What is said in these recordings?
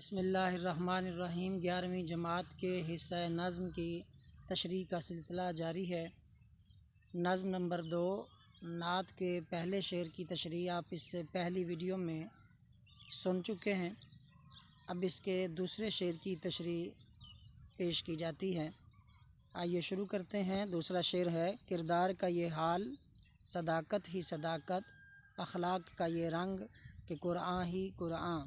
بسم اللہ الرحمن الرحیم 11ویں جماعت کے حصہ نظم کی تشریح کا سلسلہ جاری ہے۔ نظم نمبر 2 نعت کے پہلے شعر کی تشریح آپ اس سے پہلی ویڈیو میں سن چکے ہیں۔ اب اس کے دوسرے شعر کی تشریح پیش کی جاتی ہے۔ آئیے شروع کرتے ہیں۔ دوسرا شعر ہے: کردار کا یہ حال، صداقت ہی صداقت، اخلاق کا یہ رنگ کہ قرآن ہی قرآن۔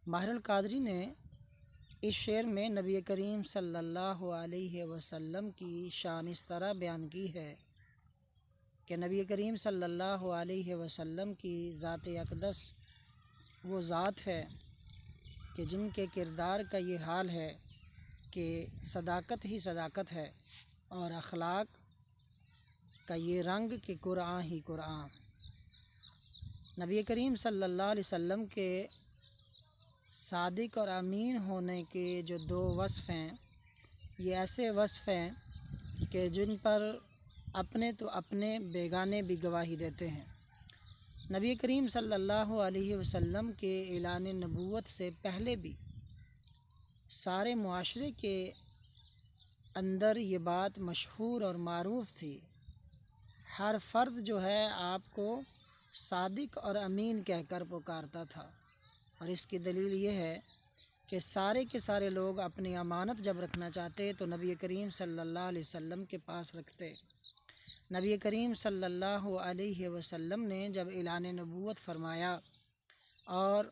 ماہر القادری نے اس شعر میں نبی کریم صلی اللہ علیہ وسلم کی شان اس طرح بیان کی ہے کہ نبی کریم صلی اللہ علیہ وسلم کی ذات اقدس وہ ذات ہے کہ جن کے کردار کا یہ حال ہے کہ صداقت ہی صداقت ہے اور اخلاق کا یہ رنگ کہ قرآن ہی قرآن۔ نبی کریم صلی اللہ علیہ وسلم کے صادق اور امین ہونے کے جو دو وصف ہیں، یہ ایسے وصف ہیں کہ جن پر اپنے تو اپنے بیگانے بھی گواہی دیتے ہیں۔ نبی کریم صلی اللہ علیہ وسلم کے اعلان نبوت سے پہلے بھی سارے معاشرے کے اندر یہ بات مشہور اور معروف تھی۔ ہر فرد جو ہے آپ کو صادق اور امین کہہ کر پکارتا تھا، اور اس کی دلیل یہ ہے کہ سارے کے سارے لوگ اپنی امانت جب رکھنا چاہتے تو نبی کریم صلی اللہ علیہ وسلم کے پاس رکھتے۔ نبی کریم صلی اللہ علیہ وسلم نے جب اعلان نبوت فرمایا اور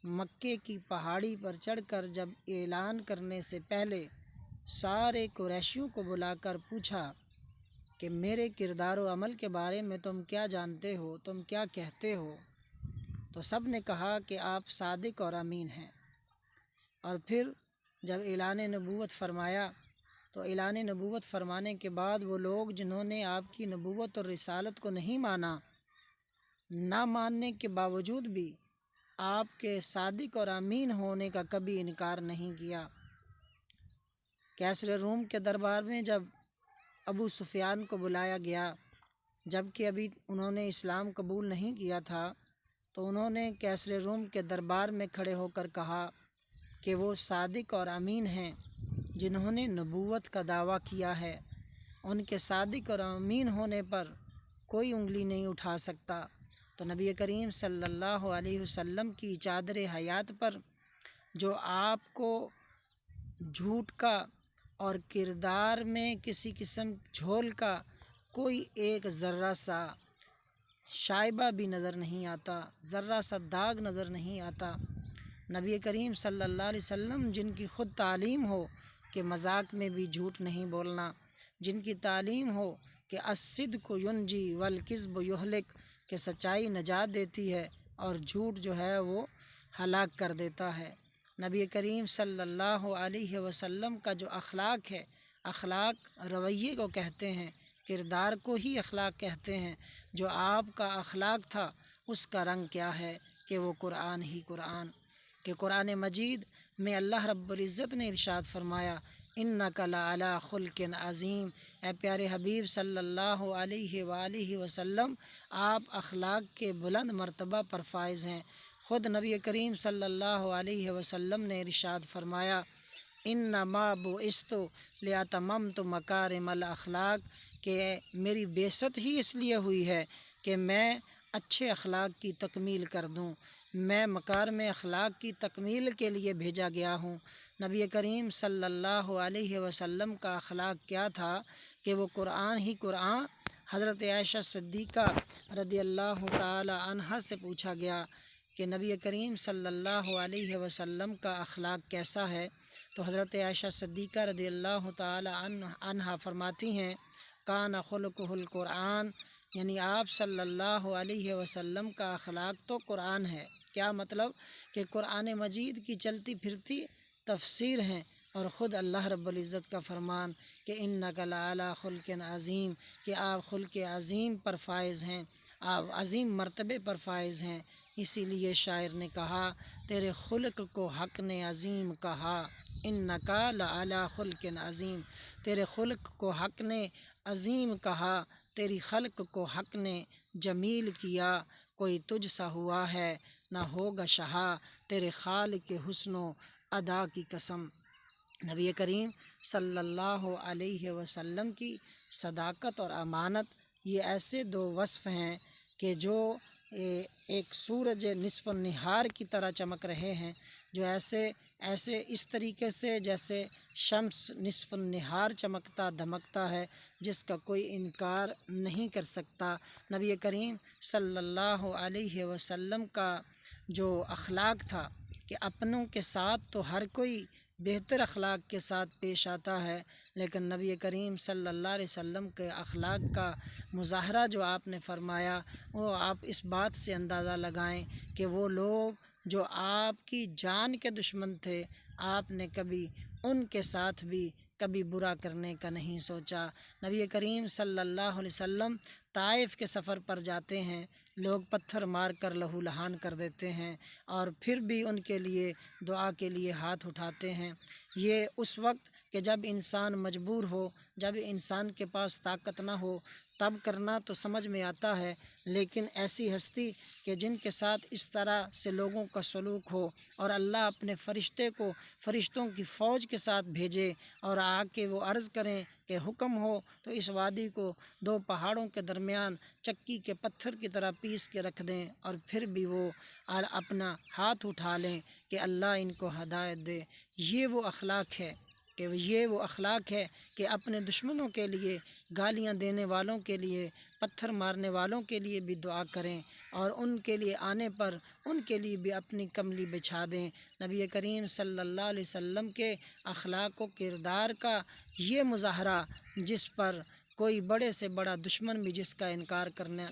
مکے کی پہاڑی پر چڑھ کر جب اعلان کرنے سے پہلے سارے قریشیوں کو بلا کر پوچھا کہ میرے کردار و عمل کے بارے میں تم کیا جانتے ہو، تم کیا کہتے ہو، تو سب نے کہا کہ آپ صادق اور امین ہیں۔ اور پھر جب اعلان نبوت فرمایا تو اعلان نبوت فرمانے کے بعد وہ لوگ جنہوں نے آپ کی نبوت اور رسالت کو نہیں مانا، نہ ماننے کے باوجود بھی آپ کے صادق اور امین ہونے کا کبھی انکار نہیں کیا۔ کیسر روم کے دربار میں جب ابو سفیان کو بلایا گیا، جب کہ ابھی انہوں نے اسلام قبول نہیں کیا تھا، تو انہوں نے کیسر روم کے دربار میں کھڑے ہو کر کہا کہ وہ صادق اور امین ہیں جنہوں نے نبوت کا دعویٰ کیا ہے، ان کے صادق اور امین ہونے پر کوئی انگلی نہیں اٹھا سکتا۔ تو نبی کریم صلی اللہ علیہ وسلم کی چادر حیات پر جو آپ کو جھوٹ کا اور کردار میں کسی قسم جھول کا کوئی ایک ذرہ سا شائبہ بھی نظر نہیں آتا، ذرہ سا داغ نظر نہیں آتا۔ نبی کریم صلی اللہ علیہ وسلم جن کی خود تعلیم ہو کہ مذاق میں بھی جھوٹ نہیں بولنا، جن کی تعلیم ہو کہ الصدق ینجی والکذب یہلک، کہ سچائی نجات دیتی ہے اور جھوٹ جو ہے وہ ہلاک کر دیتا ہے۔ نبی کریم صلی اللہ علیہ وسلم کا جو اخلاق ہے، اخلاق رویے کو کہتے ہیں، کردار کو ہی اخلاق کہتے ہیں۔ جو آپ کا اخلاق تھا اس کا رنگ کیا ہے کہ وہ قرآن ہی قرآن، کہ قرآن مجید میں اللہ رب العزت نے ارشاد فرمایا اِنَّکَ لَعَلیٰ خُلْقٍ عظیم، اے پیارے حبیب صلی اللہ علیہ وآلہ وسلم، آپ اخلاق کے بلند مرتبہ پر فائز ہیں۔ خود نبی کریم صلی اللہ علیہ وسلم نے ارشاد فرمایا اِنَّمَا بُعِثْتُ لِأَتَمَّمْتُ مَکَارِمَ الْأَخْلَاق، کہ میری بعثت ہی اس لیے ہوئی ہے کہ میں اچھے اخلاق کی تکمیل کر دوں، میں مکارم اخلاق کی تکمیل کے لیے بھیجا گیا ہوں۔ نبی کریم صلی اللہ علیہ وسلم کا اخلاق کیا تھا کہ وہ قرآن ہی قرآن۔ حضرت عائشہ صدیقہ رضی اللہ تعالی عنہا سے پوچھا گیا کہ نبی کریم صلی اللہ علیہ وسلم کا اخلاق کیسا ہے، تو حضرت عائشہ صدیقہ رضی اللہ تعالی عنہا فرماتی ہیں کان خلقہ القرآن، یعنی آپ صلی اللہ علیہ وسلم کا اخلاق تو قرآن ہے۔ کیا مطلب کہ قرآن مجید کی چلتی پھرتی تفسیر ہیں، اور خود اللہ رب العزت کا فرمان کہ اِنَّکَ لَعَلیٰ خُلْقٍ عظیم، کہ آپ خلق عظیم پر فائز ہیں، آپ عظیم مرتبے پر فائز ہیں۔ اسی لیے شاعر نے کہا تیرے خلق کو حق نے عظیم کہا، اِنَّکَ لَعَلیٰ خُلْقٍ عظیم، تیرے خلق کو حق نے عظیم کہا، تیری خلق کو حق نے جمیل کیا، کوئی تجھ سا ہوا ہے نہ ہوگا شہا تیرے خالق کے حسن و ادا کی قسم۔ نبی کریم صلی اللہ علیہ وسلم کی صداقت اور امانت یہ ایسے دو وصف ہیں کہ جو ایک سورج نصف النہار کی طرح چمک رہے ہیں، جو ایسے اس طریقے سے جیسے شمس نصف النہار چمکتا دھمکتا ہے، جس کا کوئی انکار نہیں کر سکتا۔ نبی کریم صلی اللہ علیہ وسلم کا جو اخلاق تھا کہ اپنوں کے ساتھ تو ہر کوئی بہتر اخلاق کے ساتھ پیش آتا ہے، لیکن نبی کریم صلی اللہ علیہ وسلم کے اخلاق کا مظاہرہ جو آپ نے فرمایا، وہ آپ اس بات سے اندازہ لگائیں کہ وہ لوگ جو آپ کی جان کے دشمن تھے، آپ نے کبھی ان کے ساتھ بھی کبھی برا کرنے کا نہیں سوچا۔ نبی کریم صلی اللہ علیہ وسلم طائف کے سفر پر جاتے ہیں، لوگ پتھر مار کر لہو لہان کر دیتے ہیں، اور پھر بھی ان کے لیے دعا کے لیے ہاتھ اٹھاتے ہیں۔ یہ اس وقت کہ جب انسان مجبور ہو، جب انسان کے پاس طاقت نہ ہو، تب کرنا تو سمجھ میں آتا ہے، لیکن ایسی ہستی کہ جن کے ساتھ اس طرح سے لوگوں کا سلوک ہو، اور اللہ اپنے فرشتے کو فرشتوں کی فوج کے ساتھ بھیجے اور آ کے وہ عرض کریں کہ حکم ہو تو اس وادی کو دو پہاڑوں کے درمیان چکی کے پتھر کی طرح پیس کے رکھ دیں، اور پھر بھی وہ اپنا ہاتھ اٹھا لیں کہ اللہ ان کو ہدایت دے۔ یہ وہ اخلاق ہے کہ اپنے دشمنوں کے لیے، گالیاں دینے والوں کے لیے، پتھر مارنے والوں کے لیے بھی دعا کریں، اور ان کے لیے آنے پر ان کے لیے بھی اپنی کملی بچھا دیں۔ نبی کریم صلی اللہ علیہ وسلم کے اخلاق و کردار کا یہ مظاہرہ، جس پر کوئی بڑے سے بڑا دشمن بھی جس کا انکار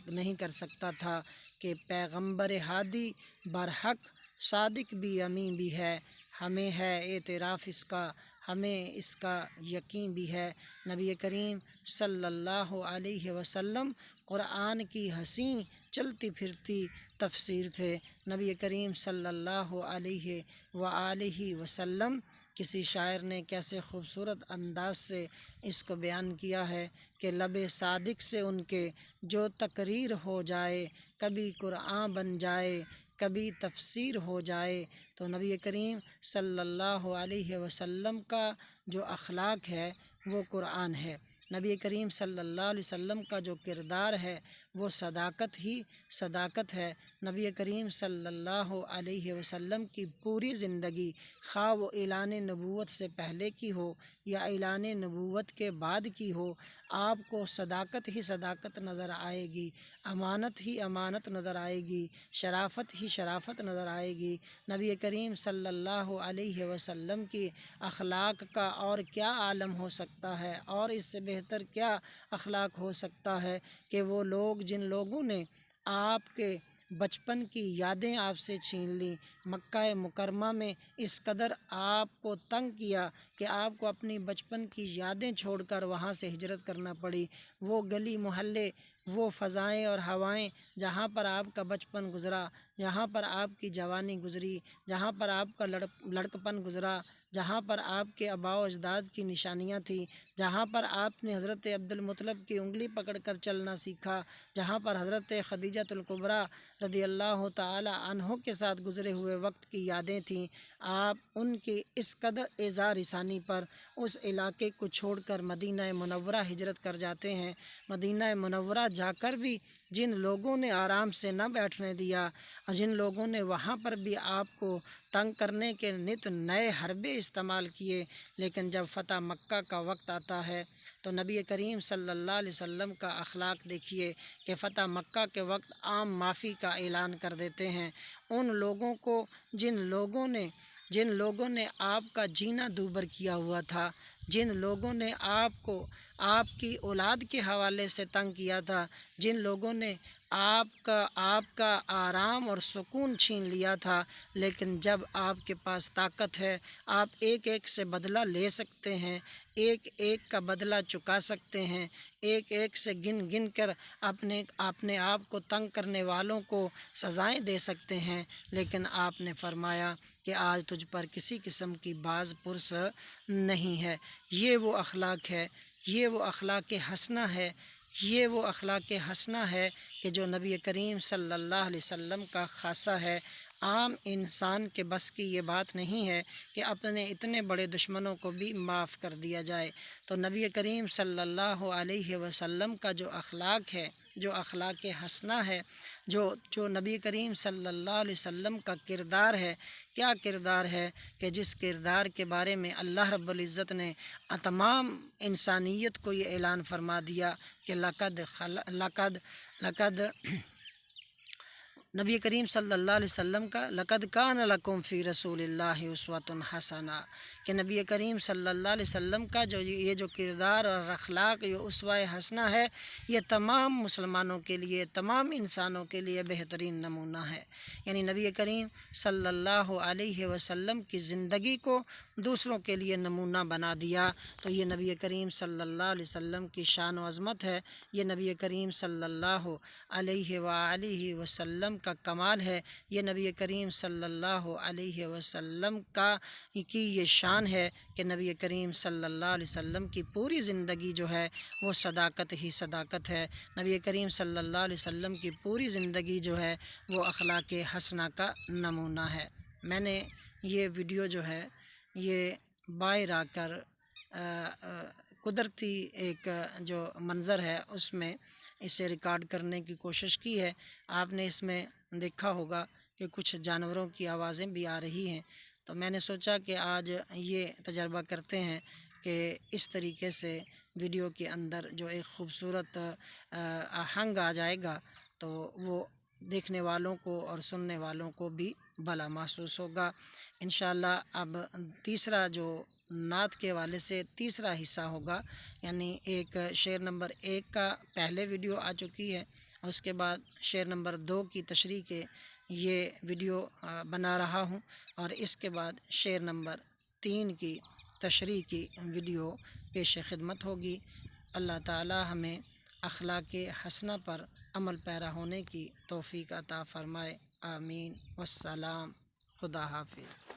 نہیں کر سکتا تھا کہ پیغمبر ہادی برحق صادق بھی امین بھی ہے، ہمیں ہے اعتراف اس کا، ہمیں اس کا یقین بھی ہے۔ نبی کریم صلی اللہ علیہ وسلم قرآن کی حسین چلتی پھرتی تفسیر تھے۔ نبی کریم صلی اللہ علیہ وآلہ وسلم، کسی شاعر نے کیسے خوبصورت انداز سے اس کو بیان کیا ہے کہ لب صادق سے ان کے جو تقریر ہو جائے، کبھی قرآن بن جائے کبھی تفسیر ہو جائے۔ تو نبی کریم صلی اللہ علیہ وسلم کا جو اخلاق ہے وہ قرآن ہے۔ نبی کریم صلی اللہ علیہ وسلم کا جو کردار ہے وہ صداقت ہے۔ نبی کریم صلی اللہ علیہ وسلم کی پوری زندگی، خواہ وہ اعلان نبوت سے پہلے کی ہو یا اعلان نبوت کے بعد کی ہو، آپ کو صداقت ہی صداقت نظر آئے گی، امانت ہی امانت نظر آئے گی، شرافت ہی شرافت نظر آئے گی۔ نبی کریم صلی اللہ علیہ وسلم کی اخلاق کا اور کیا عالم ہو سکتا ہے، اور اس سے بہتر کیا اخلاق ہو سکتا ہے کہ وہ لوگ جن لوگوں نے آپ کے بچپن کی یادیں آپ سے چھین لیں، مکہ مکرمہ میں اس قدر آپ کو تنگ کیا کہ آپ کو اپنی بچپن کی یادیں چھوڑ کر وہاں سے ہجرت کرنا پڑی، وہ گلی محلے، وہ فضائیں اور ہوائیں جہاں پر آپ کا بچپن گزرا، جہاں پر آپ کی جوانی گزری، جہاں پر آپ کا لڑکپن گزرا، جہاں پر آپ کے آباء و اجداد کی نشانیاں تھیں، جہاں پر آپ نے حضرت عبدالمطلب کی انگلی پکڑ کر چلنا سیکھا، جہاں پر حضرت خدیجۃ الکبریٰ رضی اللہ تعالی عنہ کے ساتھ گزرے ہوئے وقت کی یادیں تھیں، آپ ان کی اس قدر اعزاز رسانی پر اس علاقے کو چھوڑ کر مدینہ منورہ ہجرت کر جاتے ہیں۔ مدینہ منورہ جا کر بھی جن لوگوں نے آرام سے نہ بیٹھنے دیا، جن لوگوں نے وہاں پر بھی آپ کو تنگ کرنے کے نت نئے حربے استعمال کیے، لیکن جب فتح مکہ کا وقت آتا ہے تو نبی کریم صلی اللہ علیہ وسلم کا اخلاق دیکھیے کہ فتح مکہ کے وقت عام معافی کا اعلان کر دیتے ہیں ان لوگوں کو جن لوگوں نے آپ کا جینا دوبر کیا ہوا تھا، جن لوگوں نے آپ کو آپ کی اولاد کے حوالے سے تنگ کیا تھا، جن لوگوں نے آپ کا آرام اور سکون چھین لیا تھا، لیکن جب آپ کے پاس طاقت ہے، آپ ایک ایک سے بدلہ لے سکتے ہیں، ایک ایک کا بدلہ چکا سکتے ہیں، ایک ایک سے گن گن کر اپنے آپ کو تنگ کرنے والوں کو سزائیں دے سکتے ہیں، لیکن آپ نے فرمایا کہ آج تجھ پر کسی قسم کی باز پرس نہیں ہے۔ یہ وہ اخلاق ہے، یہ وہ اخلاق حسنہ ہے، یہ وہ اخلاق حسنہ ہے کہ جو نبی کریم صلی اللہ علیہ وسلم کا خاصہ ہے، عام انسان کے بس کی یہ بات نہیں ہے کہ اپنے اتنے بڑے دشمنوں کو بھی معاف کر دیا جائے۔ تو نبی کریم صلی اللہ علیہ وسلم کا جو اخلاق ہے، جو اخلاق حسنہ ہے، جو نبی کریم صلی اللہ علیہ وسلم کا کردار ہے، کیا کردار ہے کہ جس کردار کے بارے میں اللہ رب العزت نے تمام انسانیت کو یہ اعلان فرما دیا کہ لقد نبی کریم صلی اللہ علیہ وسلم کا لقد کان لکم فی رسول اللہ اسوۃ حسنہ، کہ نبی کریم صلی اللہ علیہ وسلم کا جو کردار اور اخلاق، یہ اسوہ حسنہ ہے، یہ تمام مسلمانوں کے لیے، تمام انسانوں کے لیے بہترین نمونہ ہے۔ یعنی نبی کریم صلی اللہ علیہ وسلم کی زندگی کو دوسروں کے لیے نمونہ بنا دیا، تو یہ نبی کریم صلی اللہ علیہ وسلم کی شان و عظمت ہے، یہ نبی کریم صلی اللہ علیہ وآلہ وسلم کا کمال ہے، یہ نبی کریم صلی اللہ علیہ وسلم کی یہ شان ہے کہ نبی کریم صلی اللہ علیہ وسلم کی پوری زندگی جو ہے وہ صداقت ہی صداقت ہے۔ نبی کریم صلی اللہ علیہ وسلم کی پوری زندگی جو ہے وہ اخلاق حسنہ کا نمونہ ہے۔ میں نے یہ ویڈیو جو ہے یہ باہر آ کر قدرتی ایک جو منظر ہے اس میں اسے ریکارڈ کرنے کی کوشش کی ہے۔ آپ نے اس میں دیکھا ہوگا کہ کچھ جانوروں کی آوازیں بھی آ رہی ہیں، تو میں نے سوچا کہ آج یہ تجربہ کرتے ہیں کہ اس طریقے سے ویڈیو کے اندر جو ایک خوبصورت آہنگ آ جائے گا تو وہ دیکھنے والوں کو اور سننے والوں کو بھی بھلا محسوس ہوگا۔ انشاءاللہ اب تیسرا جو نعت کے حوالے سے تیسرا حصہ ہوگا، یعنی ایک شعر نمبر 1 کا پہلے ویڈیو آ چکی ہے، اس کے بعد شعر نمبر 2 کی تشریح کے یہ ویڈیو بنا رہا ہوں، اور اس کے بعد شعر نمبر 3 کی تشریح کی ویڈیو پیش خدمت ہوگی۔ اللہ تعالی ہمیں اخلاق حسنہ پر عمل پیرا ہونے کی توفیق عطا فرمائے، آمین، والسلام، خدا حافظ۔